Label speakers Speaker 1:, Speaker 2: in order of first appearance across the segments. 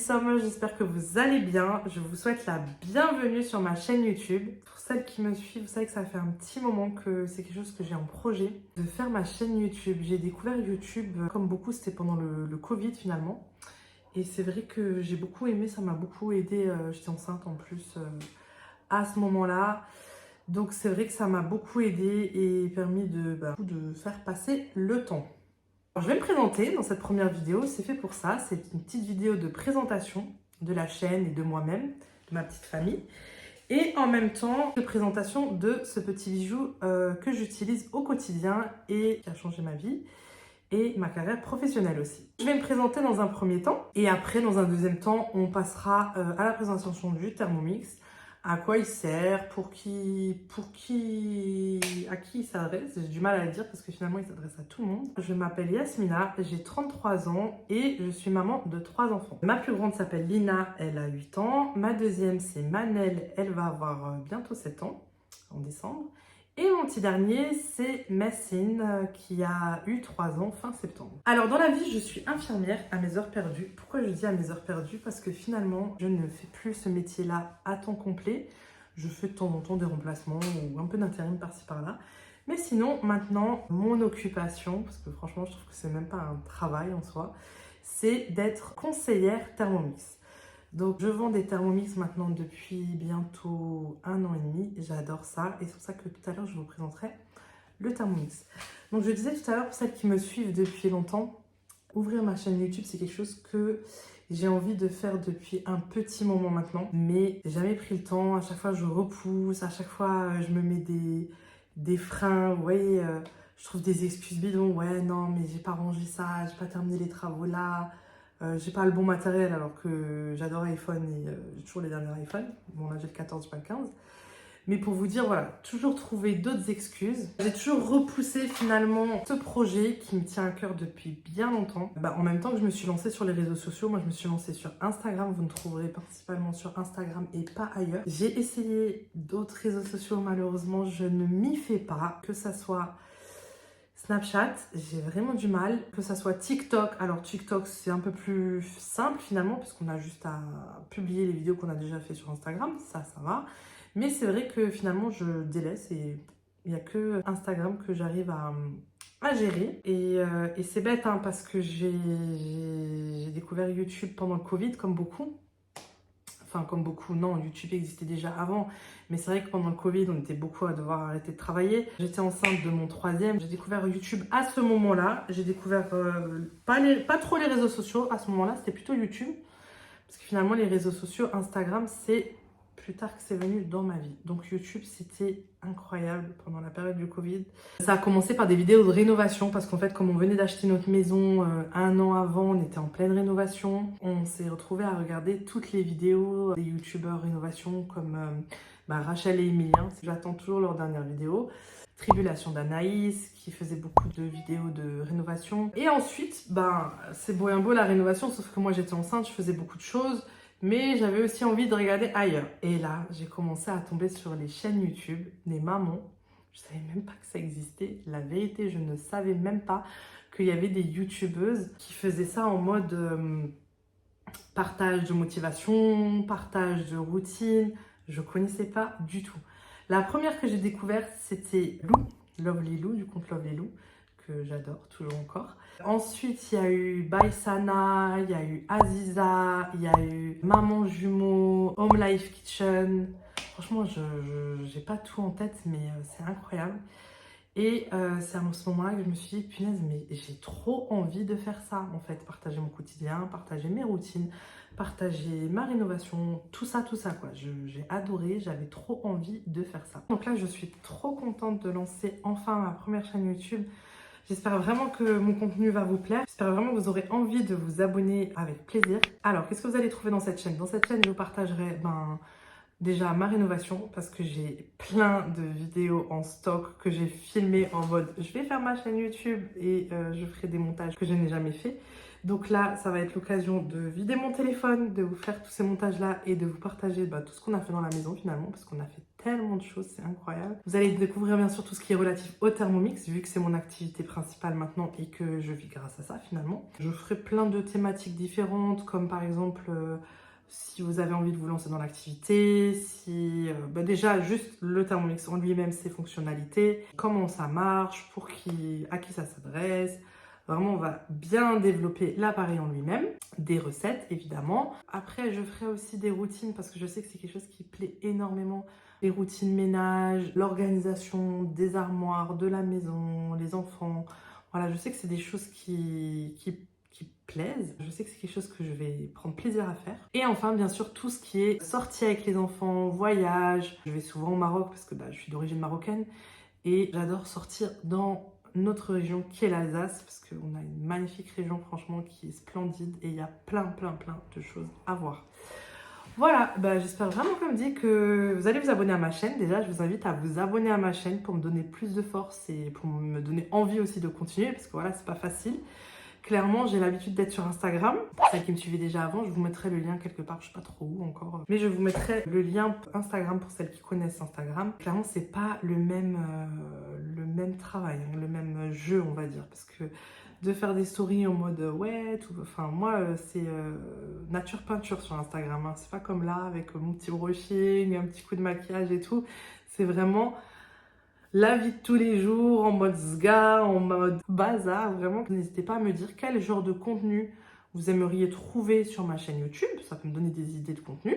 Speaker 1: Summer, j'espère que vous allez bien. Je vous souhaite la bienvenue sur ma chaîne YouTube. Pour celles qui me suivent, vous savez que ça fait un petit moment que c'est quelque chose que j'ai en projet de faire ma chaîne YouTube. J'ai découvert YouTube, comme beaucoup, c'était pendant le Covid finalement. Et c'est vrai que j'ai beaucoup aimé, ça m'a beaucoup aidé. J'étais enceinte en plus à ce moment-là. Donc c'est vrai que ça m'a beaucoup aidé et permis de faire passer le temps. Alors, je vais me présenter dans cette première vidéo, c'est fait pour ça. C'est une petite vidéo de présentation de la chaîne et de moi-même, de ma petite famille. Et en même temps, de présentation de ce petit bijou que j'utilise au quotidien et qui a changé ma vie et ma carrière professionnelle aussi. Je vais me présenter dans un premier temps et après, dans un deuxième temps, on passera à la présentation du Thermomix. À quoi il sert, à qui il s'adresse. J'ai du mal à le dire parce que finalement il s'adresse à tout le monde. Je m'appelle Yasmina, j'ai 33 ans et je suis maman de 3 enfants. Ma plus grande s'appelle Lina, elle a 8 ans. Ma deuxième c'est Manel, elle va avoir bientôt 7 ans en décembre. Et mon petit dernier, c'est Messine, qui a eu 3 ans fin septembre. Alors dans la vie, je suis infirmière à mes heures perdues. Pourquoi je dis à mes heures perdues? Parce que finalement, je ne fais plus ce métier-là à temps complet. Je fais de temps en temps des remplacements ou un peu d'intérim par-ci par-là. Mais sinon, maintenant, mon occupation, parce que franchement, je trouve que c'est même pas un travail en soi, c'est d'être conseillère Thermomix. Donc, je vends des Thermomix maintenant depuis bientôt 1 an et demi. J'adore ça et c'est pour ça que tout à l'heure, je vous présenterai le Thermomix. Donc, je disais tout à l'heure, pour celles qui me suivent depuis longtemps, ouvrir ma chaîne YouTube, c'est quelque chose que j'ai envie de faire depuis un petit moment maintenant. Mais j'ai jamais pris le temps. À chaque fois, je repousse. À chaque fois, je me mets des freins. Vous voyez, je trouve des excuses bidons. Ouais, non, mais j'ai pas rangé ça. J'ai pas terminé les travaux là. J'ai pas le bon matériel alors que j'adore iPhone et j'ai toujours les derniers iPhones. Bon là j'ai le 14, pas le 15. Mais pour vous dire, voilà, toujours trouver d'autres excuses. J'ai toujours repoussé finalement ce projet qui me tient à cœur depuis bien longtemps. En même temps que je me suis lancée sur les réseaux sociaux, moi je me suis lancée sur Instagram. Vous me trouverez principalement sur Instagram et pas ailleurs. J'ai essayé d'autres réseaux sociaux, malheureusement je ne m'y fais pas. Que ça soit Snapchat, j'ai vraiment du mal. Que ça soit TikTok, alors TikTok c'est un peu plus simple finalement puisqu'on a juste à publier les vidéos qu'on a déjà fait sur Instagram, ça va. Mais c'est vrai que finalement je délaisse et il n'y a que Instagram que j'arrive à gérer. Et c'est bête hein, parce que j'ai découvert YouTube pendant le Covid comme beaucoup. Enfin, comme beaucoup, non, YouTube existait déjà avant. Mais c'est vrai que pendant le Covid, on était beaucoup à devoir arrêter de travailler. J'étais enceinte de mon 3e. J'ai découvert YouTube à ce moment-là. J'ai découvert pas trop les réseaux sociaux à ce moment-là. C'était plutôt YouTube. Parce que finalement, les réseaux sociaux, Instagram, c'est plus tard que c'est venu dans ma vie. Donc YouTube, c'était incroyable pendant la période du Covid. Ça a commencé par des vidéos de rénovation parce qu'en fait, comme on venait d'acheter notre maison 1 an avant, on était en pleine rénovation. On s'est retrouvés à regarder toutes les vidéos des youtubeurs rénovation comme Rachel et Emilien. J'attends toujours leurs dernières vidéos. Tribulation d'Anaïs, qui faisait beaucoup de vidéos de rénovation. Et ensuite, c'est beau et beau la rénovation, sauf que moi j'étais enceinte, je faisais beaucoup de choses. Mais j'avais aussi envie de regarder ailleurs. Et là, j'ai commencé à tomber sur les chaînes YouTube des mamans. Je ne savais même pas que ça existait. La vérité, je ne savais même pas qu'il y avait des youtubeuses qui faisaient ça en mode partage de motivation, partage de routine. Je ne connaissais pas du tout. La première que j'ai découverte, c'était Lou, Lovely Lou, du compte Lovely Lou, que j'adore toujours encore. Ensuite, il y a eu Baisana, il y a eu Aziza, il y a eu Maman Jumeau, Home Life Kitchen. Franchement, je n'ai pas tout en tête, mais c'est incroyable. Et c'est à ce moment-là que je me suis dit, punaise, mais j'ai trop envie de faire ça, en fait. Partager mon quotidien, partager mes routines, partager ma rénovation, tout ça, quoi. J'ai adoré, j'avais trop envie de faire ça. Donc là, je suis trop contente de lancer enfin ma première chaîne YouTube. J'espère vraiment que mon contenu va vous plaire. J'espère vraiment que vous aurez envie de vous abonner avec plaisir. Alors, qu'est-ce que vous allez trouver dans cette chaîne? Dans cette chaîne, je vous partagerai déjà ma rénovation parce que j'ai plein de vidéos en stock que j'ai filmées en mode je vais faire ma chaîne YouTube et je ferai des montages que je n'ai jamais fait. Donc là, ça va être l'occasion de vider mon téléphone, de vous faire tous ces montages-là et de vous partager tout ce qu'on a fait dans la maison finalement, parce qu'on a fait tellement de choses, c'est incroyable. Vous allez découvrir bien sûr tout ce qui est relatif au Thermomix, vu que c'est mon activité principale maintenant et que je vis grâce à ça finalement. Je ferai plein de thématiques différentes, comme par exemple... si vous avez envie de vous lancer dans l'activité, si déjà juste le Thermomix en lui-même, ses fonctionnalités, comment ça marche, à qui ça s'adresse. Vraiment, on va bien développer l'appareil en lui-même, des recettes évidemment. Après, je ferai aussi des routines parce que je sais que c'est quelque chose qui plaît énormément. Les routines ménage, l'organisation des armoires, de la maison, les enfants. Voilà, je sais que c'est des choses qui plaisent. Je sais que c'est quelque chose que je vais prendre plaisir à faire. Et enfin, bien sûr, tout ce qui est sortie avec les enfants, voyage. Je vais souvent au Maroc parce que je suis d'origine marocaine et j'adore sortir dans notre région qui est l'Alsace parce qu'on a une magnifique région franchement qui est splendide et il y a plein de choses à voir. Voilà, j'espère vraiment comme dit que vous allez vous abonner à ma chaîne. Déjà, je vous invite à vous abonner à ma chaîne pour me donner plus de force et pour me donner envie aussi de continuer parce que voilà, c'est pas facile. Clairement, j'ai l'habitude d'être sur Instagram. Pour celles qui me suivaient déjà avant, je vous mettrai le lien quelque part, je sais pas trop où encore. Mais je vous mettrai le lien Instagram pour celles qui connaissent Instagram. Clairement, c'est pas le même travail, hein, le même jeu, on va dire. Parce que de faire des stories en mode ouais, enfin moi, c'est nature peinture sur Instagram. Hein. C'est pas comme là, avec mon petit brushing, un petit coup de maquillage et tout. C'est vraiment... la vie de tous les jours, en mode sga, en mode bazar, vraiment. N'hésitez pas à me dire quel genre de contenu vous aimeriez trouver sur ma chaîne YouTube. Ça peut me donner des idées de contenu.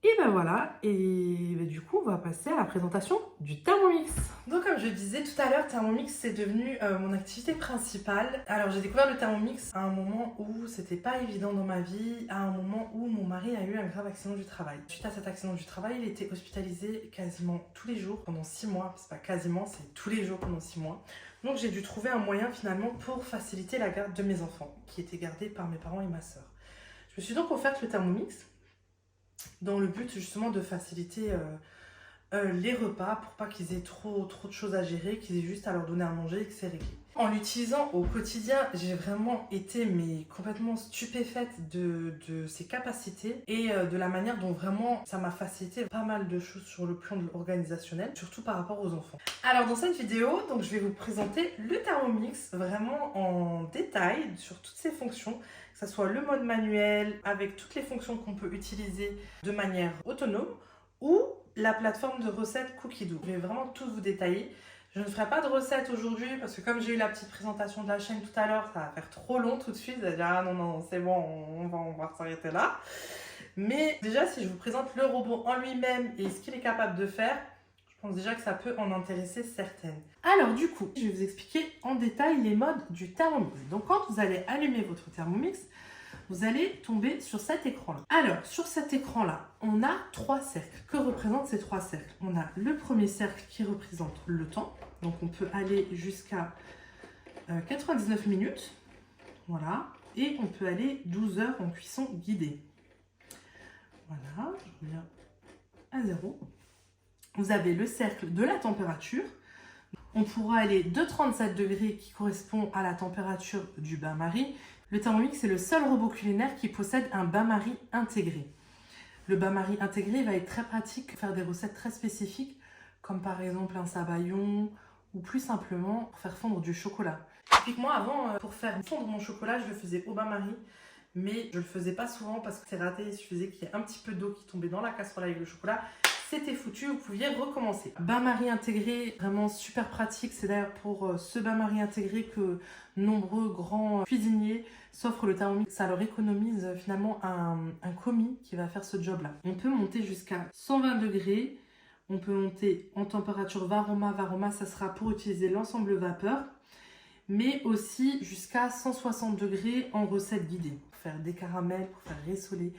Speaker 1: Et voilà, et du coup, on va passer à la présentation du Thermomix. Donc comme je disais tout à l'heure, Thermomix, c'est devenu mon activité principale. Alors j'ai découvert le Thermomix à un moment où c'était pas évident dans ma vie, à un moment où mon mari a eu un grave accident du travail. Suite à cet accident du travail, il était hospitalisé quasiment tous les jours pendant 6 mois. C'est pas quasiment, c'est tous les jours pendant 6 mois. Donc j'ai dû trouver un moyen finalement pour faciliter la garde de mes enfants, qui étaient gardés par mes parents et ma soeur. Je me suis donc offerte le Thermomix dans le but justement de faciliter les repas pour pas qu'ils aient trop de choses à gérer, qu'ils aient juste à leur donner à manger et que c'est réglé. En l'utilisant au quotidien, j'ai vraiment été complètement stupéfaite de ses capacités et de la manière dont vraiment ça m'a facilité pas mal de choses sur le plan organisationnel, surtout par rapport aux enfants. Alors dans cette vidéo, donc, je vais vous présenter le Thermomix vraiment en détail sur toutes ses fonctions, que ce soit le mode manuel avec toutes les fonctions qu'on peut utiliser de manière autonome ou la plateforme de recettes Cookidoo. Je vais vraiment tout vous détailler. Je ne ferai pas de recettes aujourd'hui parce que comme j'ai eu la petite présentation de la chaîne tout à l'heure, ça va faire trop long tout de suite. Vous allez dire, ah non, c'est bon, on va s'arrêter là. Mais déjà, si je vous présente le robot en lui-même et ce qu'il est capable de faire, je pense déjà que ça peut en intéresser certaines. Alors du coup, je vais vous expliquer en détail les modes du Thermomix. Donc quand vous allez allumer votre Thermomix, vous allez tomber sur cet écran-là. Alors, sur cet écran-là, on a 3 cercles. Que représentent ces 3 cercles? On a le premier cercle qui représente le temps. Donc, on peut aller jusqu'à 99 minutes. Voilà. Et on peut aller 12 heures en cuisson guidée. Voilà. Je reviens à 0. Vous avez le cercle de la température. On pourra aller de 37 degrés qui correspond à la température du bain-marie. Le Thermomix est le seul robot culinaire qui possède un bain-marie intégré. Le bain-marie intégré va être très pratique pour faire des recettes très spécifiques, comme par exemple un sabayon ou plus simplement pour faire fondre du chocolat. Typiquement avant, pour faire fondre mon chocolat, je le faisais au bain-marie, mais je le faisais pas souvent parce que c'est raté. Il suffisait qu'il y ait un petit peu d'eau qui tombait dans la casserole avec le chocolat. C'était foutu, vous pouviez recommencer. Bain-marie intégré, vraiment super pratique. C'est d'ailleurs pour ce bain-marie intégré que nombreux grands cuisiniers s'offrent le Thermomix. Ça leur économise finalement un commis qui va faire ce job-là. On peut monter jusqu'à 120 degrés. On peut monter en température Varoma. Varoma, ça sera pour utiliser l'ensemble vapeur. Mais aussi jusqu'à 160 degrés en recette guidée. Pour faire des caramels, pour faire rissoler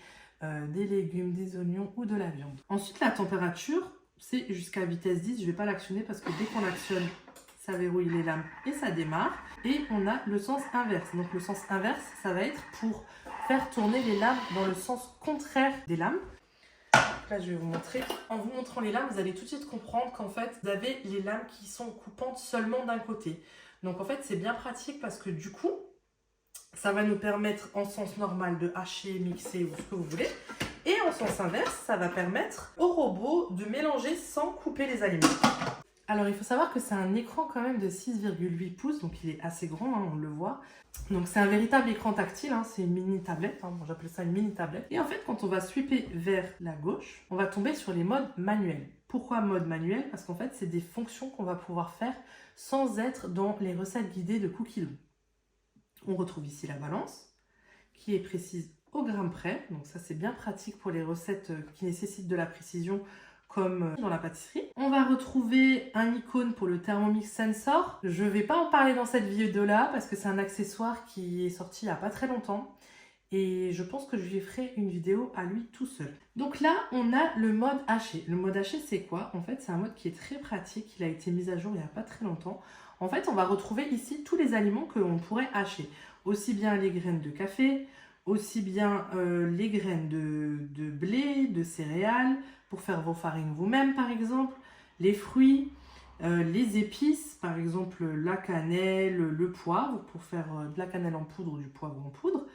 Speaker 1: des légumes, des oignons ou de la viande. Ensuite, la température, c'est jusqu'à vitesse 10. Je ne vais pas l'actionner parce que dès qu'on l'actionne, ça verrouille les lames et ça démarre. Et on a le sens inverse. Donc le sens inverse, ça va être pour faire tourner les lames dans le sens contraire des lames. Donc là, je vais vous montrer. En vous montrant les lames, vous allez tout de suite comprendre qu'en fait, vous avez les lames qui sont coupantes seulement d'un côté. Donc en fait, c'est bien pratique parce que du coup, Ça va nous permettre en sens normal de hacher, mixer ou ce que vous voulez. Et en sens inverse, ça va permettre au robot de mélanger sans couper les aliments. Alors il faut savoir que c'est un écran quand même de 6,8 pouces, donc il est assez grand, hein, on le voit. Donc c'est un véritable écran tactile, hein, c'est une mini tablette, hein, moi j'appelle ça une mini tablette. Et en fait quand on va swiper vers la gauche, on va tomber sur les modes manuels. Pourquoi mode manuel? Parce qu'en fait c'est des fonctions qu'on va pouvoir faire sans être dans les recettes guidées de Cookie. On retrouve ici la balance, qui est précise au gramme près. Donc ça, c'est bien pratique pour les recettes qui nécessitent de la précision, comme dans la pâtisserie. On va retrouver un icône pour le Thermomix Sensor. Je ne vais pas en parler dans cette vidéo-là, parce que c'est un accessoire qui est sorti il n'y a pas très longtemps. Et je pense que je lui ferai une vidéo à lui tout seul. Donc là, on a le mode haché. Le mode haché, c'est quoi? En fait, c'est un mode qui est très pratique. Il a été mis à jour il n'y a pas très longtemps. En fait, on va retrouver ici tous les aliments que l'on pourrait hacher. Aussi bien les graines de café, aussi bien les graines de blé, de céréales, pour faire vos farines vous-même par exemple, les fruits, les épices, par exemple la cannelle, le poivre, pour faire de la cannelle en poudre ou du poivre en poudre.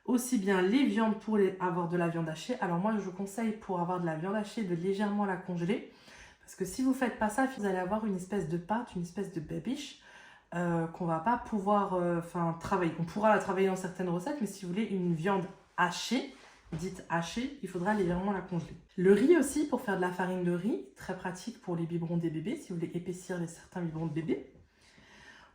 Speaker 1: Aussi bien les viandes pour avoir de la viande hachée. Alors moi, je conseille pour avoir de la viande hachée de légèrement la congeler. Parce que si vous ne faites pas ça, vous allez avoir une espèce de pâte, une espèce de babiche qu'on ne va pas pouvoir travailler. On pourra la travailler dans certaines recettes, mais si vous voulez une viande hachée, dite hachée, il faudra légèrement la congeler. Le riz aussi, pour faire de la farine de riz, très pratique pour les biberons des bébés, si vous voulez épaissir certains biberons de bébé.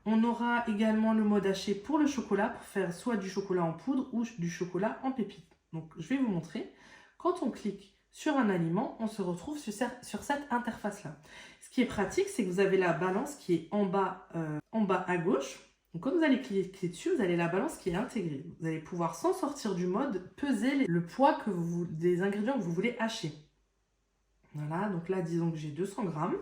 Speaker 1: On aura également le mode haché pour le chocolat, pour faire soit du chocolat en poudre ou du chocolat en pépites. Donc je vais vous montrer. Quand on clique sur un aliment, on se retrouve sur cette interface-là. Ce qui est pratique, c'est que vous avez la balance qui est en bas à gauche. Donc quand vous allez cliquer dessus, vous avez la balance qui est intégrée. Vous allez pouvoir, sans sortir du mode, peser le poids des ingrédients que vous voulez hacher. Voilà, donc là, disons que j'ai 200 grammes.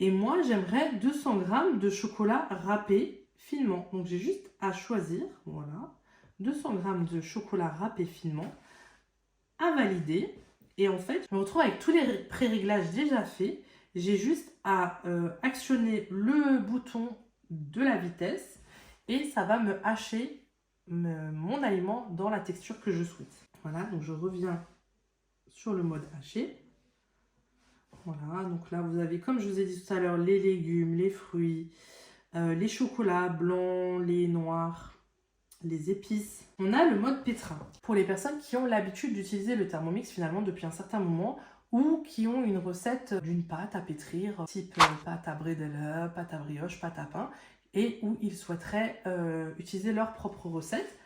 Speaker 1: Et moi, j'aimerais 200 grammes de chocolat râpé finement. Donc, j'ai juste à choisir, voilà, 200 grammes de chocolat râpé finement, à valider. Et en fait, je me retrouve avec tous les pré-réglages déjà faits. J'ai juste à actionner le bouton de la vitesse et ça va me hacher mon aliment dans la texture que je souhaite. Voilà, donc je reviens sur le mode haché. Voilà, donc là vous avez, comme je vous ai dit tout à l'heure, les légumes, les fruits, les chocolats blancs, les noirs, les épices. On a le mode pétrin. Pour les personnes qui ont l'habitude d'utiliser le Thermomix finalement depuis un certain moment ou qui ont une recette d'une pâte à pétrir, type pâte à bredela, pâte à brioche, pâte à pain, et où ils souhaiteraient utiliser leur propre recette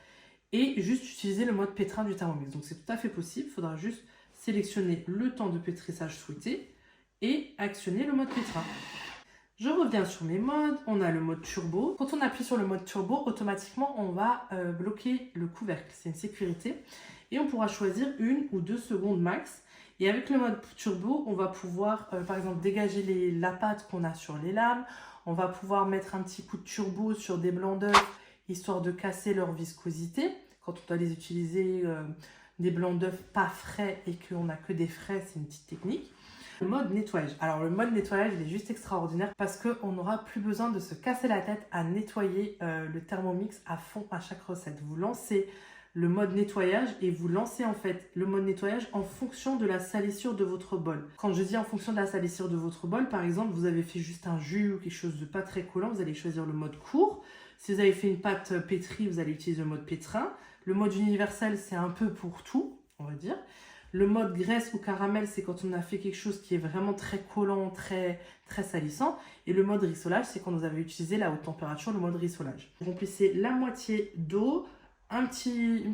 Speaker 1: et juste utiliser le mode pétrin du Thermomix. Donc c'est tout à fait possible, il faudra juste sélectionner le temps de pétrissage souhaité et actionner le mode pétrin. Je reviens sur mes modes, on a le mode turbo. Quand on appuie sur le mode turbo, automatiquement on va bloquer le couvercle, c'est une sécurité. Et on pourra choisir 1 ou 2 secondes max. Et avec le mode turbo, on va pouvoir par exemple dégager la pâte qu'on a sur les lames. On va pouvoir mettre un petit coup de turbo sur des blancs d'œufs, histoire de casser leur viscosité. Quand on doit les utiliser, des blancs d'œufs pas frais et qu'on n'a que des frais, c'est une petite technique. Le mode nettoyage. Alors le mode nettoyage, il est juste extraordinaire parce qu'on n'aura plus besoin de se casser la tête à nettoyer le Thermomix à fond à chaque recette. Vous lancez le mode nettoyage et vous lancez en fait le mode nettoyage en fonction de la salissure de votre bol. Quand je dis en fonction de la salissure de votre bol, par exemple, vous avez fait juste un jus ou quelque chose de pas très collant, vous allez choisir le mode court. Si vous avez fait une pâte pétrie, vous allez utiliser le mode pétrin. Le mode universel, c'est un peu pour tout, on va dire. Le mode graisse ou caramel, c'est quand on a fait quelque chose qui est vraiment très collant, très salissant. Et le mode rissolage, c'est quand vous avez utilisé la haute température, le mode rissolage. Vous remplissez la moitié d'eau, une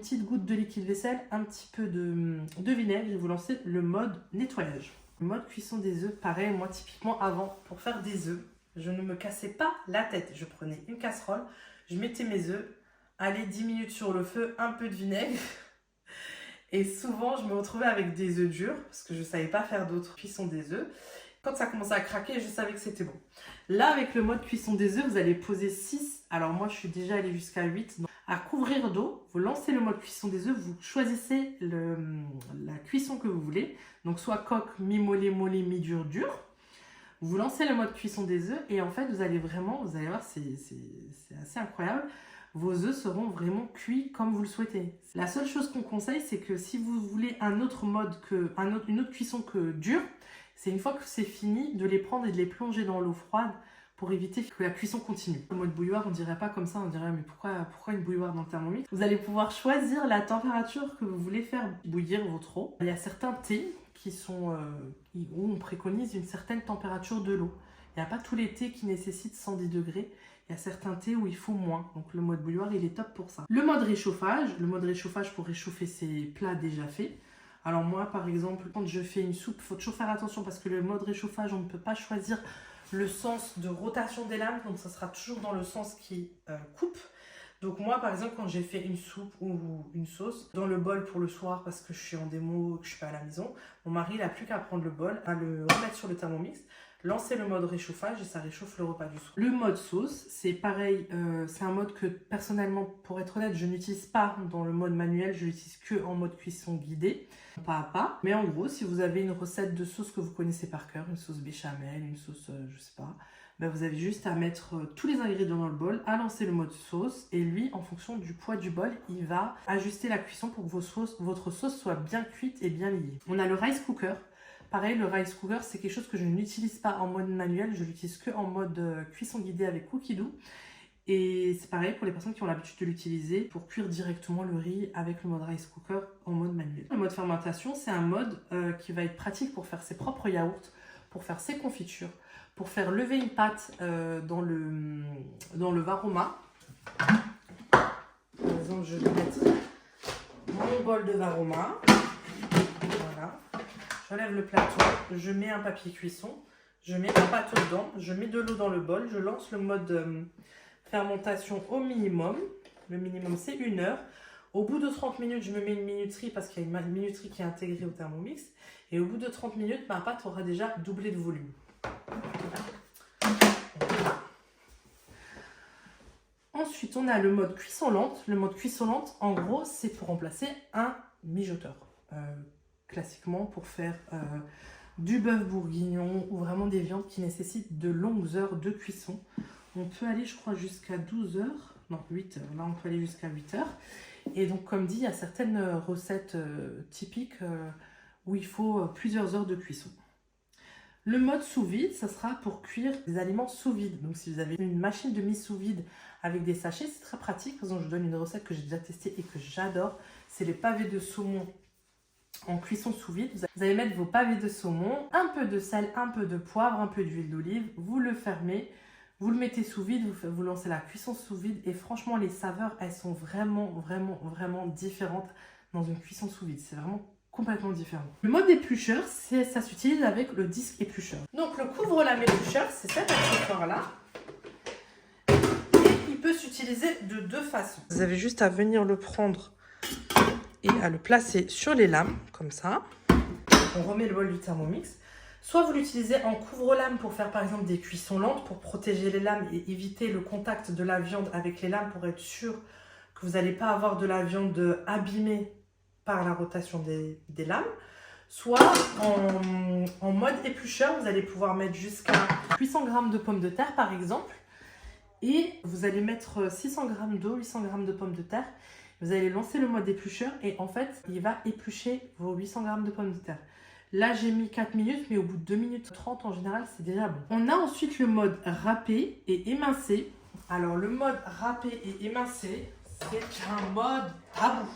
Speaker 1: petite goutte de liquide vaisselle, un petit peu de vinaigre et vous lancez le mode nettoyage. Le mode cuisson des œufs, pareil, moi typiquement avant, pour faire des œufs, je ne me cassais pas la tête. Je prenais une casserole, je mettais mes œufs, allez 10 minutes sur le feu, un peu de vinaigre. Et souvent, je me retrouvais avec des œufs durs parce que je ne savais pas faire d'autres cuissons des œufs. Quand ça commençait à craquer, je savais que c'était bon. Là, avec le mode cuisson des œufs, vous allez poser 6. Alors moi, je suis déjà allée jusqu'à 8. Donc, à couvrir d'eau, vous lancez le mode cuisson des œufs, vous choisissez la cuisson que vous voulez. Donc soit coque, mi-mollet, mollet, mi-dur, dur. Vous lancez le mode cuisson des œufs et en fait, vous allez voir, c'est assez incroyable. vos œufs seront vraiment cuits comme vous le souhaitez. La seule chose qu'on conseille, c'est que si vous voulez un autre mode, une autre cuisson que dure, c'est une fois que c'est fini, de les prendre et de les plonger dans l'eau froide pour éviter que la cuisson continue. Le mode bouilloire, on dirait pas comme ça, on dirait mais pourquoi une bouilloire dans le Thermomix? Vous allez pouvoir choisir la température que vous voulez faire bouillir votre eau. Il y a certains thés où on préconise une certaine température de l'eau. Il n'y a pas tous les thés qui nécessitent 110 degrés. Il y a certains thés où il faut moins. Donc le mode bouilloire, il est top pour ça. Le mode réchauffage pour réchauffer ses plats déjà faits. Alors moi, par exemple, quand je fais une soupe, il faut toujours faire attention parce que le mode réchauffage, on ne peut pas choisir le sens de rotation des lames. Donc ça sera toujours dans le sens qui coupe. Donc moi, par exemple, quand j'ai fait une soupe ou une sauce, dans le bol pour le soir, parce que je suis en démo, que je suis pas à la maison, mon mari n'a plus qu'à prendre le bol, à le remettre sur le Thermomix, lancer le mode réchauffage et ça réchauffe le repas du soir. Le mode sauce, c'est pareil, c'est un mode que personnellement, pour être honnête, je n'utilise pas dans le mode manuel, je l'utilise que en mode cuisson guidée, pas à pas. Mais en gros, si vous avez une recette de sauce que vous connaissez par cœur, une sauce béchamel, une sauce, je sais pas, ben vous avez juste à mettre tous les ingrédients dans le bol, à lancer le mode sauce et lui, en fonction du poids du bol, il va ajuster la cuisson pour que votre sauce soit bien cuite et bien liée. On a le rice cooker. Pareil, le rice cooker, c'est quelque chose que je n'utilise pas en mode manuel, je l'utilise que en mode cuisson guidée avec Cookidoo. Et c'est pareil pour les personnes qui ont l'habitude de l'utiliser pour cuire directement le riz avec le mode rice cooker en mode manuel. Le mode fermentation, c'est un mode qui va être pratique pour faire ses propres yaourts, pour faire ses confitures, pour faire lever une pâte dans le Varoma. Par exemple, je vais mettre mon bol de Varoma. Voilà. J'enlève le plateau, je mets un papier cuisson, je mets un pâteau dedans, je mets de l'eau dans le bol, je lance le mode fermentation au minimum. Le minimum, c'est 1 heure. Au bout de 30 minutes, je me mets une minuterie parce qu'il y a une minuterie qui est intégrée au Thermomix. Et au bout de 30 minutes, ma pâte aura déjà doublé de volume. Ensuite, on a le mode cuisson lente. Le mode cuisson lente, en gros, c'est pour remplacer un mijoteur. Classiquement, pour faire du bœuf bourguignon ou vraiment des viandes qui nécessitent de longues heures de cuisson. On peut aller, je crois, jusqu'à 12 heures. Non, 8 heures. Là, on peut aller jusqu'à 8 heures. Et donc, comme dit, il y a certaines recettes typiques où il faut plusieurs heures de cuisson. Le mode sous vide, ça sera pour cuire des aliments sous vide. Donc, si vous avez une machine de mise sous vide avec des sachets, c'est très pratique. Par exemple, je vous donne une recette que j'ai déjà testée et que j'adore. C'est les pavés de saumon en cuisson sous vide. Vous allez mettre vos pavés de saumon, un peu de sel, un peu de poivre, un peu d'huile d'olive. Vous le fermez, vous le mettez sous vide, vous lancez la cuisson sous vide. Et franchement, les saveurs, elles sont vraiment différentes dans une cuisson sous vide. C'est vraiment complètement différent. Le mode éplucheur, ça s'utilise avec le disque éplucheur. Donc le couvre-lame éplucheur, c'est cet accessoire-là. Et il peut s'utiliser de 2 façons. Vous avez juste à venir le prendre et à le placer sur les lames, comme ça. On remet le bol du Thermomix. Soit vous l'utilisez en couvre-lame pour faire par exemple des cuissons lentes, pour protéger les lames et éviter le contact de la viande avec les lames pour être sûr que vous n'allez pas avoir de la viande abîmée par la rotation des lames. Soit en mode éplucheur, vous allez pouvoir mettre jusqu'à 800 g de pommes de terre par exemple. Et vous allez mettre 600 g d'eau, 800 g de pommes de terre. Vous allez lancer le mode éplucheur et en fait, il va éplucher vos 800 g de pommes de terre. Là, j'ai mis 4 minutes, mais au bout de 2 minutes 30, en général, c'est déjà bon. On a ensuite le mode râpé et émincé. Alors, le mode râpé et émincé, c'est un mode tabou.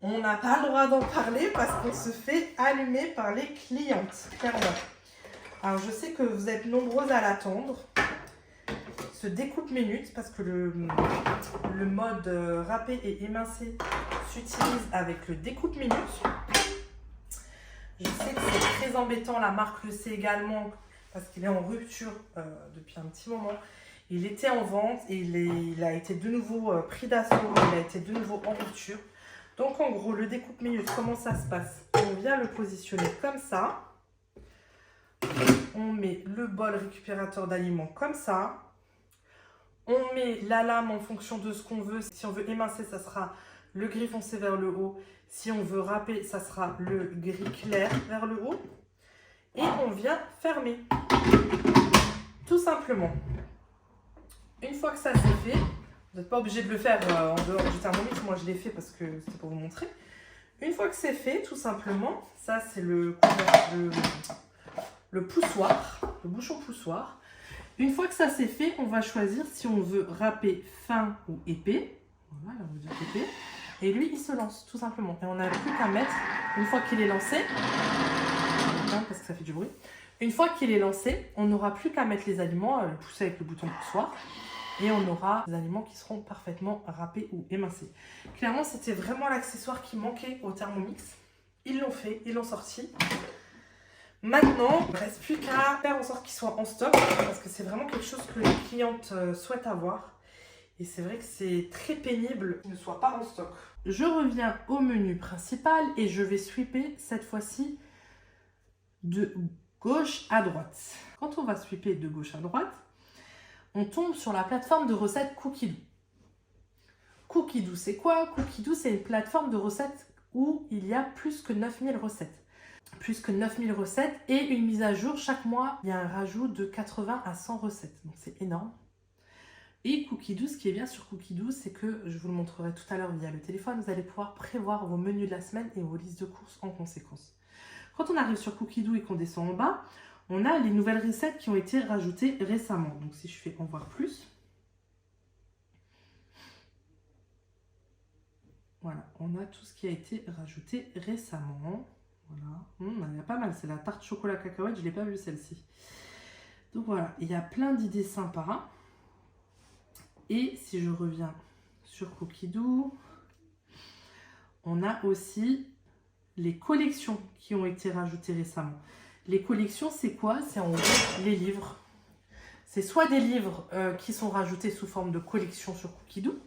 Speaker 1: On n'a pas le droit d'en parler parce qu'on se fait allumer par les clientes, clairement. Alors, je sais que vous êtes nombreuses à l'attendre. Ce découpe minutes parce que le mode râpé et émincé s'utilise avec le découpe minutes. Je sais que c'est très embêtant, la marque le sait également parce qu'il est en rupture depuis un petit moment. Il était en vente et il a été de nouveau pris d'assaut, il a été de nouveau en rupture. Donc en gros, le découpe minutes, comment ça se passe? On vient le positionner comme ça. On met le bol récupérateur d'aliments comme ça. On met la lame en fonction de ce qu'on veut. Si on veut émincer, ça sera le gris foncé vers le haut. Si on veut râper, ça sera le gris clair vers le haut. Et on vient fermer. Tout simplement. Une fois que ça c'est fait, Vous n'êtes pas obligé de le faire en dehors du Thermomix. Moi, je l'ai fait parce que c'était pour vous montrer. Une fois que c'est fait, tout simplement, ça c'est le poussoir, le bouchon poussoir. Une fois que ça c'est fait, on va choisir si on veut râper fin ou épais. Voilà, là on veut dire épais. Et lui, il se lance, tout simplement. Et on n'a plus qu'à mettre, une fois qu'il est lancé, non, parce que ça fait du bruit. Une fois qu'il est lancé, on n'aura plus qu'à mettre les aliments, le pousser avec le bouton poussoir. Et on aura des aliments qui seront parfaitement râpés ou émincés. Clairement, c'était vraiment l'accessoire qui manquait au Thermomix. Ils l'ont fait, ils l'ont sorti. Maintenant, il ne reste plus qu'à faire en sorte qu'il soit en stock parce que c'est vraiment quelque chose que les clientes souhaitent avoir. Et c'est vrai que c'est très pénible qu'il ne soit pas en stock. Je reviens au menu principal et je vais sweeper cette fois-ci de gauche à droite. Quand on va sweeper de gauche à droite, on tombe sur la plateforme de recettes Cookidoo. Cookidoo, c'est quoi? Cookidoo, c'est une plateforme de recettes où il y a plus que 9000 recettes. Plus que 9000 recettes et une mise à jour. Chaque mois, il y a un rajout de 80 à 100 recettes. Donc, c'est énorme. Et Cookidoo, ce qui est bien sur Cookidoo, c'est que, je vous le montrerai tout à l'heure via le téléphone, vous allez pouvoir prévoir vos menus de la semaine et vos listes de courses en conséquence. Quand on arrive sur Cookidoo et qu'on descend en bas, on a les nouvelles recettes qui ont été rajoutées récemment. Donc, si je fais en voir plus, voilà, on a tout ce qui a été rajouté récemment. Voilà, il y a pas mal, c'est la tarte chocolat cacahuète, je ne l'ai pas vue celle-ci. Donc voilà, il y a plein d'idées sympas. Et si je reviens sur Cookidoo, on a aussi les collections qui ont été rajoutées récemment. Les collections, c'est quoi? C'est en gros les livres. C'est soit des livres qui sont rajoutés sous forme de collection sur Cookidoo,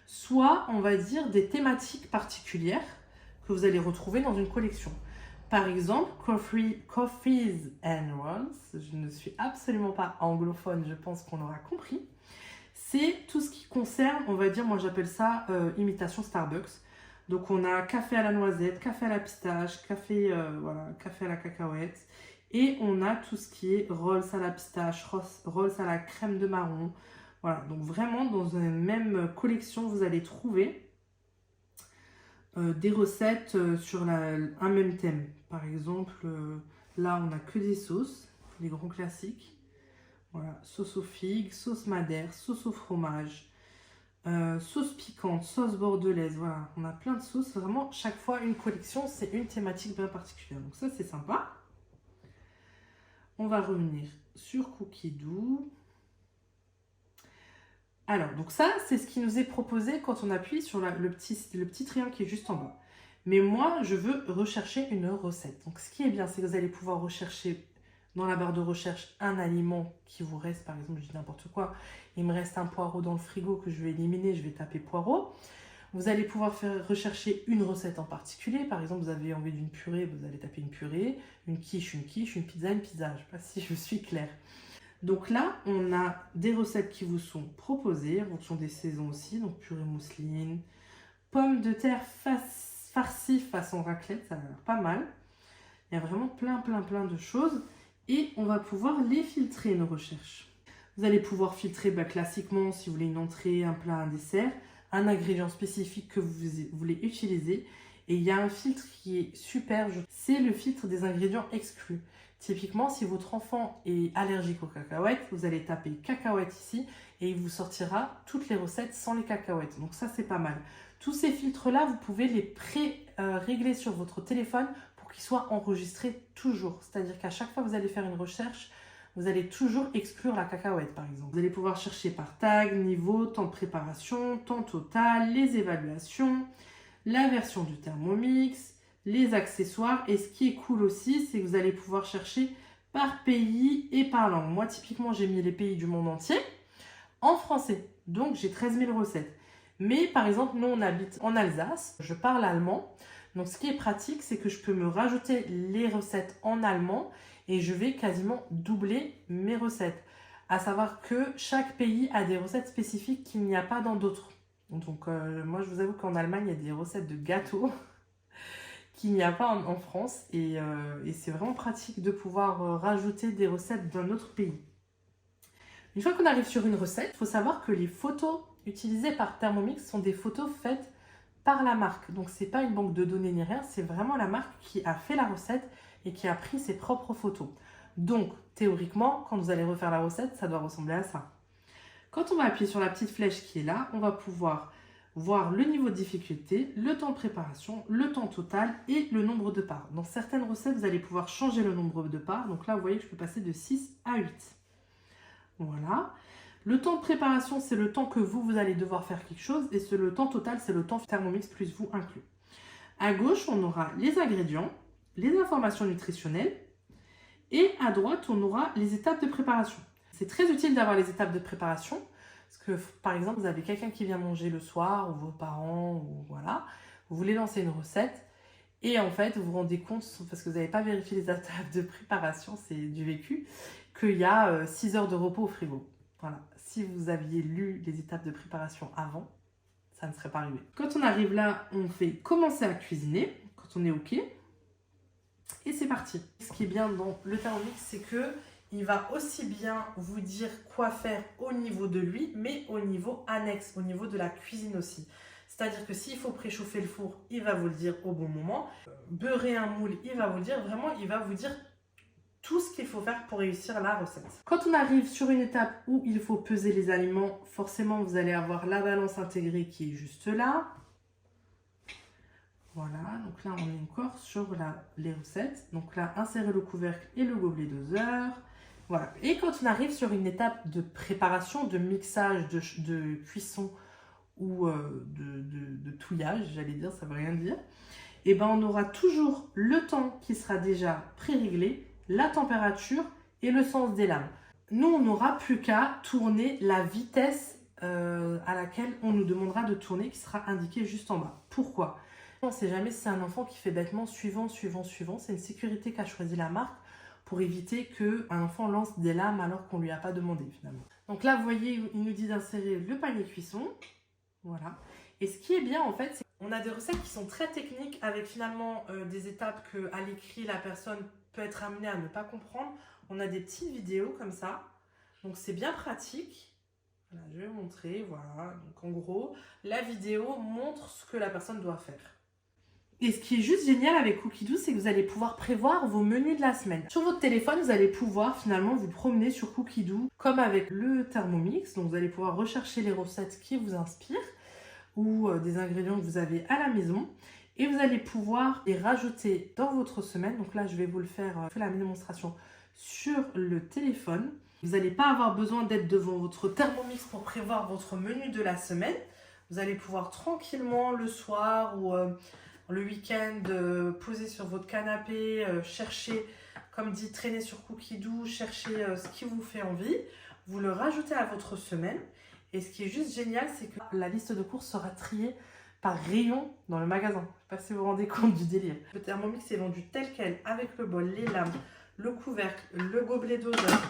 Speaker 1: soit, on va dire, des thématiques particulières que vous allez retrouver dans une collection. Par exemple, Coffees and Rolls, je ne suis absolument pas anglophone, je pense qu'on aura compris. C'est tout ce qui concerne, on va dire, moi j'appelle ça imitation Starbucks. Donc on a café à la noisette, café à la pistache, café, café à la cacahuète. Et on a tout ce qui est rolls à la pistache, rolls à la crème de marron. Voilà, donc vraiment dans une même collection, vous allez trouver des recettes sur un même thème. Par exemple, là on n'a que des sauces, les grands classiques. Voilà, sauce aux figues, sauce madère, sauce au fromage, sauce piquante, sauce bordelaise. Voilà, on a plein de sauces. Vraiment, chaque fois une collection, c'est une thématique bien particulière. Donc ça, c'est sympa. On va revenir sur Cookidoo. Alors, donc ça, c'est ce qui nous est proposé quand on appuie sur le petit triangle qui est juste en bas. Mais moi, je veux rechercher une recette. Donc, ce qui est bien, c'est que vous allez pouvoir rechercher dans la barre de recherche un aliment qui vous reste. Par exemple, je dis n'importe quoi. Il me reste un poireau dans le frigo que je vais éliminer. Je vais taper poireau. Vous allez pouvoir rechercher une recette en particulier. Par exemple, vous avez envie d'une purée, vous allez taper une purée, une quiche, une pizza, une pizza. Je ne sais pas si je suis claire. Donc là, on a des recettes qui vous sont proposées, en fonction des saisons aussi. Donc purée mousseline, pommes de terre farcies façon raclette, ça a l'air pas mal. Il y a vraiment plein de choses. Et on va pouvoir les filtrer, nos recherches. Vous allez pouvoir filtrer classiquement si vous voulez une entrée, un plat, un dessert, un ingrédient spécifique que vous voulez utiliser. Et il y a un filtre qui est super, c'est le filtre des ingrédients exclus. Typiquement, si votre enfant est allergique aux cacahuètes, vous allez taper cacahuètes ici et il vous sortira toutes les recettes sans les cacahuètes. Donc ça, c'est pas mal. Tous ces filtres-là, vous pouvez les pré-régler sur votre téléphone pour qu'ils soient enregistrés toujours. C'est-à-dire qu'à chaque fois que vous allez faire une recherche, vous allez toujours exclure la cacahuète, par exemple. Vous allez pouvoir chercher par tag, niveau, temps de préparation, temps total, les évaluations, la version du Thermomix, les accessoires. Et ce qui est cool aussi, c'est que vous allez pouvoir chercher par pays et par langue. Moi, typiquement, j'ai mis les pays du monde entier en français. Donc, j'ai 13 000 recettes. Mais, par exemple, nous, on habite en Alsace. Je parle allemand. Donc, ce qui est pratique, c'est que je peux me rajouter les recettes en allemand et je vais quasiment doubler mes recettes. À savoir que chaque pays a des recettes spécifiques qu'il n'y a pas dans d'autres. Donc, moi, je vous avoue qu'en Allemagne, il y a des recettes de gâteaux qu'il n'y a pas en France. Et c'est vraiment pratique de pouvoir rajouter des recettes d'un autre pays. Une fois qu'on arrive sur une recette, il faut savoir que les photos utilisées par Thermomix sont des photos faites par la marque. Donc, c'est pas une banque de données ni rien, c'est vraiment la marque qui a fait la recette et qui a pris ses propres photos. Donc, théoriquement, quand vous allez refaire la recette, ça doit ressembler à ça. Quand on va appuyer sur la petite flèche qui est là, on va pouvoir voir le niveau de difficulté, le temps de préparation, le temps total et le nombre de parts. Dans certaines recettes, vous allez pouvoir changer le nombre de parts. Donc là, vous voyez que je peux passer de 6 à 8. Voilà. Le temps de préparation, c'est le temps que vous allez devoir faire quelque chose. Et le temps total, c'est le temps Thermomix plus vous inclus. À gauche, on aura les ingrédients, les informations nutritionnelles. Et à droite, on aura les étapes de préparation. C'est très utile d'avoir les étapes de préparation. Parce que, par exemple, vous avez quelqu'un qui vient manger le soir, ou vos parents, ou voilà. Vous voulez lancer une recette. Et en fait, vous vous rendez compte, parce que vous n'avez pas vérifié les étapes de préparation, c'est du vécu, qu'il y a 6 heures de repos au frigo. Voilà. Si vous aviez lu les étapes de préparation avant, ça ne serait pas arrivé. Quand on arrive là, on fait commencer à cuisiner, quand on est OK. Et c'est parti. Ce qui est bien dans le Thermomix, c'est que il va aussi bien vous dire quoi faire au niveau de lui, mais au niveau annexe, au niveau de la cuisine aussi. C'est-à-dire que s'il faut préchauffer le four, il va vous le dire au bon moment. Beurrer un moule, il va vous le dire. Vraiment, il va vous dire tout ce qu'il faut faire pour réussir la recette. Quand on arrive sur une étape où il faut peser les aliments, forcément, vous allez avoir la balance intégrée qui est juste là. Voilà, donc là, on est encore sur les recettes. Donc là, insérer le couvercle et le gobelet doseur. Voilà. Et quand on arrive sur une étape de préparation, de mixage, de cuisson ou de touillage, j'allais dire, ça ne veut rien dire, et ben on aura toujours le temps qui sera déjà pré-réglé, la température et le sens des lames. Nous, on n'aura plus qu'à tourner la vitesse à laquelle on nous demandera de tourner, qui sera indiquée juste en bas. Pourquoi ? On ne sait jamais si c'est un enfant qui fait bêtement suivant. C'est une sécurité qu'a choisi la marque pour éviter qu'un enfant lance des lames alors qu'on ne lui a pas demandé finalement. Donc là, vous voyez, il nous dit d'insérer le panier cuisson. Voilà. Et ce qui est bien en fait, c'est qu'on a des recettes qui sont très techniques avec finalement des étapes qu'à l'écrit, la personne peut être amenée à ne pas comprendre. On a des petites vidéos comme ça. Donc c'est bien pratique. Voilà, je vais vous montrer. Voilà. Donc en gros, la vidéo montre ce que la personne doit faire. Et ce qui est juste génial avec Cookidoo, c'est que vous allez pouvoir prévoir vos menus de la semaine. Sur votre téléphone, vous allez pouvoir finalement vous promener sur Cookidoo comme avec le Thermomix. Donc vous allez pouvoir rechercher les recettes qui vous inspirent ou des ingrédients que vous avez à la maison. Et vous allez pouvoir les rajouter dans votre semaine. Donc là, je vais vous le faire, la démonstration sur le téléphone. Vous n'allez pas avoir besoin d'être devant votre Thermomix pour prévoir votre menu de la semaine. Vous allez pouvoir tranquillement le soir ou le week-end, poser sur votre canapé, chercher, comme dit, traîner sur Cookidoo, chercher ce qui vous fait envie. Vous le rajoutez à votre semaine. Et ce qui est juste génial, c'est que la liste de courses sera triée par rayon dans le magasin. Je ne sais pas si vous vous rendez compte du délire. Le Thermomix est vendu tel quel, avec le bol, les lames, le couvercle, le gobelet doseur,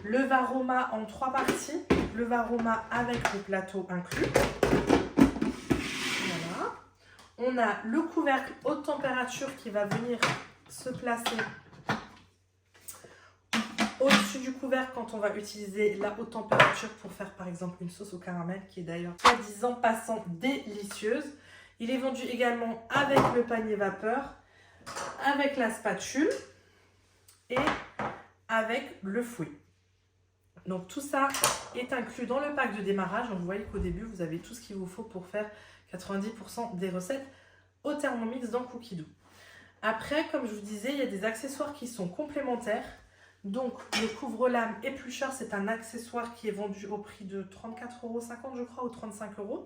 Speaker 1: le Varoma en 3 parties, le Varoma avec le plateau inclus. Voilà. On a le couvercle haute température qui va venir se placer au-dessus du couvercle quand on va utiliser la haute température pour faire par exemple une sauce au caramel qui est d'ailleurs soi-disant passant délicieuse. Il est vendu également avec le panier vapeur, avec la spatule et avec le fouet. Donc tout ça est inclus dans le pack de démarrage. Donc vous voyez qu'au début vous avez tout ce qu'il vous faut pour faire 90% des recettes au Thermomix dans Cookidoo. Après, comme je vous disais, il y a des accessoires qui sont complémentaires. Donc le couvre-lame éplucheur, c'est un accessoire qui est vendu au prix de 34,50 € je crois, ou 35 €.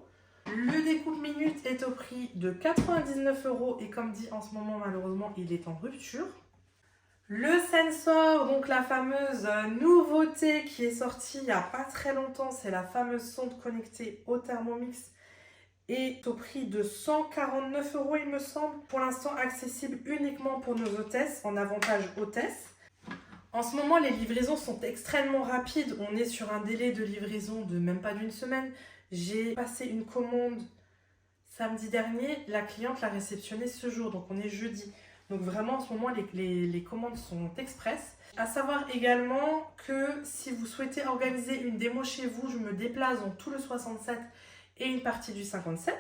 Speaker 1: Le découpe minute est au prix de 99 € et comme dit en ce moment malheureusement il est en rupture. Le sensor, donc la fameuse nouveauté qui est sortie il n'y a pas très longtemps, c'est la fameuse sonde connectée au Thermomix, est au prix de 149 € il me semble. Pour l'instant accessible uniquement pour nos hôtesses, en avantage hôtesse. En ce moment, les livraisons sont extrêmement rapides. On est sur un délai de livraison de même pas d'une semaine. J'ai passé une commande samedi dernier. La cliente l'a réceptionnée ce jour, donc on est jeudi. Donc vraiment en ce moment les commandes sont express. À savoir également que si vous souhaitez organiser une démo chez vous, je me déplace dans tout le 67 et une partie du 57.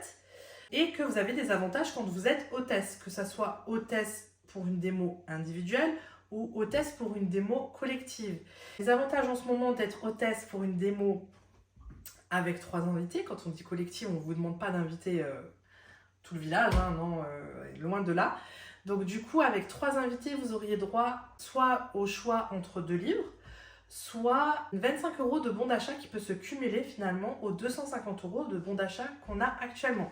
Speaker 1: Et que vous avez des avantages quand vous êtes hôtesse, que ce soit hôtesse pour une démo individuelle ou hôtesse pour une démo collective. Les avantages en ce moment d'être hôtesse pour une démo avec 3 invités, quand on dit collective, on ne vous demande pas d'inviter tout le village, hein, non, loin de là. Donc du coup, avec 3 invités, vous auriez droit soit au choix entre 2 livres, soit 25 € de bon d'achat qui peut se cumuler finalement aux 250 € de bon d'achat qu'on a actuellement.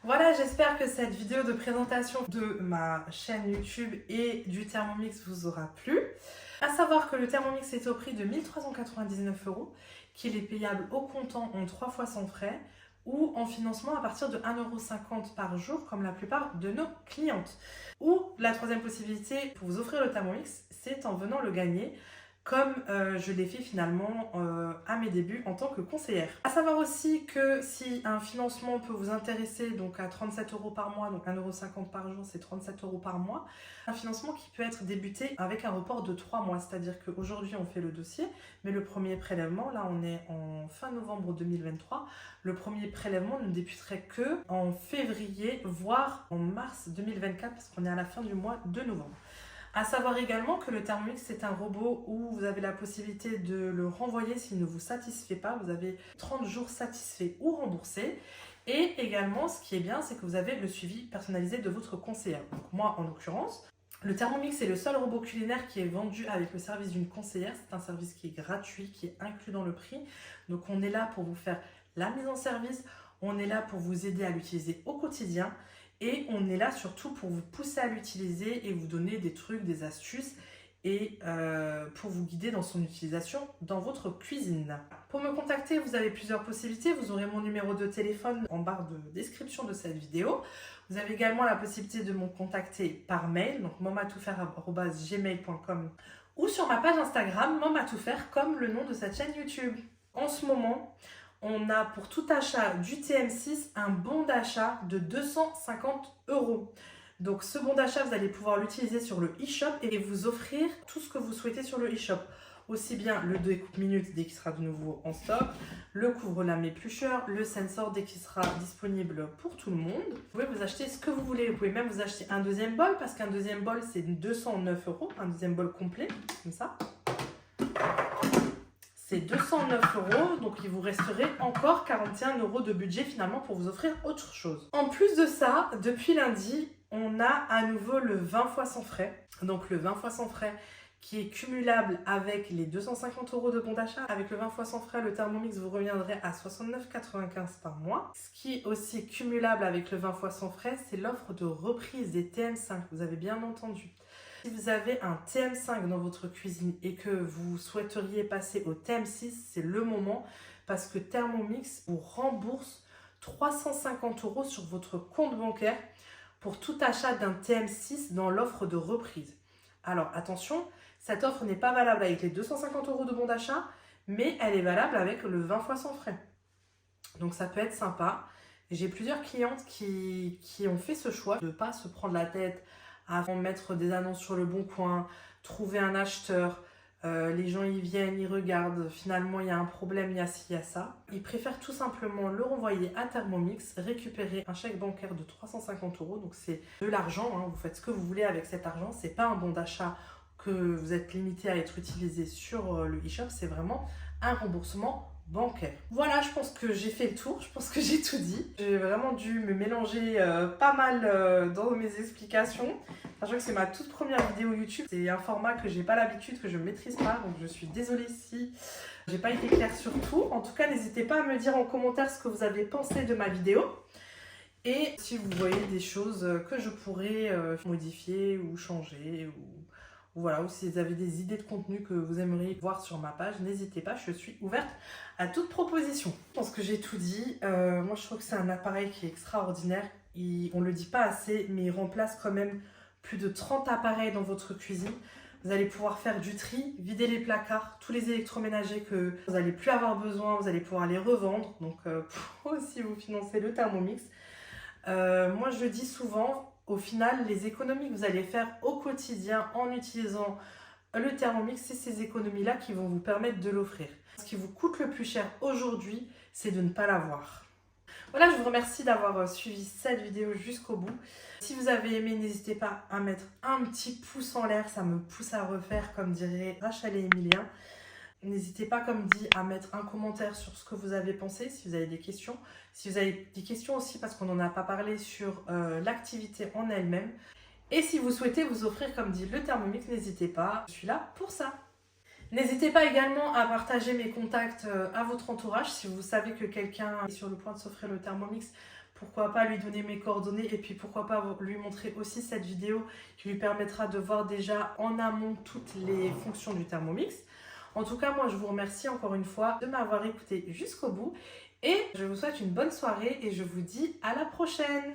Speaker 1: Voilà, j'espère que cette vidéo de présentation de ma chaîne YouTube et du Thermomix vous aura plu. À savoir que le Thermomix est au prix de 1 399 €, qu'il est payable au comptant en 3 fois sans frais ou en financement à partir de 1,50 € par jour comme la plupart de nos clientes. Ou la troisième possibilité pour vous offrir le Thermomix, c'est en venant le gagner comme je l'ai fait finalement à mes débuts en tant que conseillère. À savoir aussi que si un financement peut vous intéresser, donc à 37 € par mois, donc 1,50 € par jour, c'est 37 € par mois, un financement qui peut être débuté avec un report de 3 mois, c'est-à-dire qu'aujourd'hui on fait le dossier, mais le premier prélèvement, là on est en fin novembre 2023, le premier prélèvement ne débuterait que en février, voire en mars 2024, parce qu'on est à la fin du mois de novembre. À savoir également que le Thermomix, c'est un robot où vous avez la possibilité de le renvoyer s'il ne vous satisfait pas. Vous avez 30 jours satisfaits ou remboursés. Et également, ce qui est bien, c'est que vous avez le suivi personnalisé de votre conseillère. Donc moi, en l'occurrence, le Thermomix est le seul robot culinaire qui est vendu avec le service d'une conseillère. C'est un service qui est gratuit, qui est inclus dans le prix. Donc on est là pour vous faire la mise en service. On est là pour vous aider à l'utiliser au quotidien. Et on est là surtout pour vous pousser à l'utiliser et vous donner des trucs, des astuces et pour vous guider dans son utilisation dans votre cuisine. Pour me contacter, vous avez plusieurs possibilités. Vous aurez mon numéro de téléphone en barre de description de cette vidéo. Vous avez également la possibilité de me contacter par mail, donc momatoutfaire@gmail.com ou sur ma page Instagram, momatoutfaire, comme le nom de cette chaîne YouTube. En ce moment, on a pour tout achat du TM6 un bon d'achat de 250 €. Donc ce bon d'achat, vous allez pouvoir l'utiliser sur le e-shop et vous offrir tout ce que vous souhaitez sur le e-shop. Aussi bien le découpe minute dès qu'il sera de nouveau en stock, le couvre-lame éplucheur, le sensor dès qu'il sera disponible pour tout le monde. Vous pouvez vous acheter ce que vous voulez. Vous pouvez même vous acheter un deuxième bol parce qu'un deuxième bol c'est 209 €, un deuxième bol complet, comme ça. C'est 209 €, donc il vous resterait encore 41 € de budget finalement pour vous offrir autre chose. En plus de ça, depuis lundi, on a à nouveau le 20 fois sans frais. Donc le 20 fois sans frais qui est cumulable avec les 250 € de bon d'achat. Avec le 20 fois sans frais, le Thermomix vous reviendrait à 69,95 € par mois. Ce qui est aussi cumulable avec le 20 fois sans frais, c'est l'offre de reprise des TM5. Vous avez bien entendu. Si vous avez un TM5 dans votre cuisine et que vous souhaiteriez passer au TM6, c'est le moment parce que Thermomix vous rembourse 350 € sur votre compte bancaire pour tout achat d'un TM6 dans l'offre de reprise. Alors attention, cette offre n'est pas valable avec les 250 € de bon d'achat, mais elle est valable avec le 20 fois sans frais. Donc ça peut être sympa. J'ai plusieurs clientes qui ont fait ce choix de ne pas se prendre la tête à mettre des annonces sur le bon coin, trouver un acheteur, les gens y viennent, ils regardent, finalement il y a un problème, il y a ci, il y a ça. Ils préfèrent tout simplement le renvoyer à Thermomix, récupérer un chèque bancaire de 350 €, donc c'est de l'argent, hein, vous faites ce que vous voulez avec cet argent, c'est pas un bon d'achat que vous êtes limité à être utilisé sur le e-shop, c'est vraiment un remboursement bancaire. Voilà, je pense que j'ai fait le tour, je pense que j'ai tout dit. J'ai vraiment dû me mélanger pas mal dans mes explications. Sachant que c'est ma toute première vidéo YouTube, c'est un format que j'ai pas l'habitude, que je maîtrise pas, donc je suis désolée si j'ai pas été claire sur tout. En tout cas, n'hésitez pas à me dire en commentaire ce que vous avez pensé de ma vidéo. Et si vous voyez des choses que je pourrais modifier ou changer voilà, ou si vous avez des idées de contenu que vous aimeriez voir sur ma page, n'hésitez pas, je suis ouverte à toute proposition. Je pense que j'ai tout dit. Moi, je trouve que c'est un appareil qui est extraordinaire. On ne le dit pas assez, mais il remplace quand même plus de 30 appareils dans votre cuisine. Vous allez pouvoir faire du tri, vider les placards, tous les électroménagers que vous n'allez plus avoir besoin, vous allez pouvoir les revendre. Donc, pour aussi vous financer le Thermomix. Moi, je le dis souvent, au final, les économies que vous allez faire au quotidien en utilisant le Thermomix, c'est ces économies-là qui vont vous permettre de l'offrir. Ce qui vous coûte le plus cher aujourd'hui, c'est de ne pas l'avoir. Voilà, je vous remercie d'avoir suivi cette vidéo jusqu'au bout. Si vous avez aimé, n'hésitez pas à mettre un petit pouce en l'air, ça me pousse à refaire, comme dirait Rachel et Emilien. N'hésitez pas, comme dit, à mettre un commentaire sur ce que vous avez pensé, si vous avez des questions. Si vous avez des questions aussi, parce qu'on n'en a pas parlé, sur l'activité en elle-même. Et si vous souhaitez vous offrir, comme dit, le Thermomix, n'hésitez pas, je suis là pour ça. N'hésitez pas également à partager mes contacts à votre entourage. Si vous savez que quelqu'un est sur le point de s'offrir le Thermomix, pourquoi pas lui donner mes coordonnées et puis pourquoi pas lui montrer aussi cette vidéo qui lui permettra de voir déjà en amont toutes les fonctions du Thermomix. En tout cas, moi, je vous remercie encore une fois de m'avoir écouté jusqu'au bout et je vous souhaite une bonne soirée et je vous dis à la prochaine.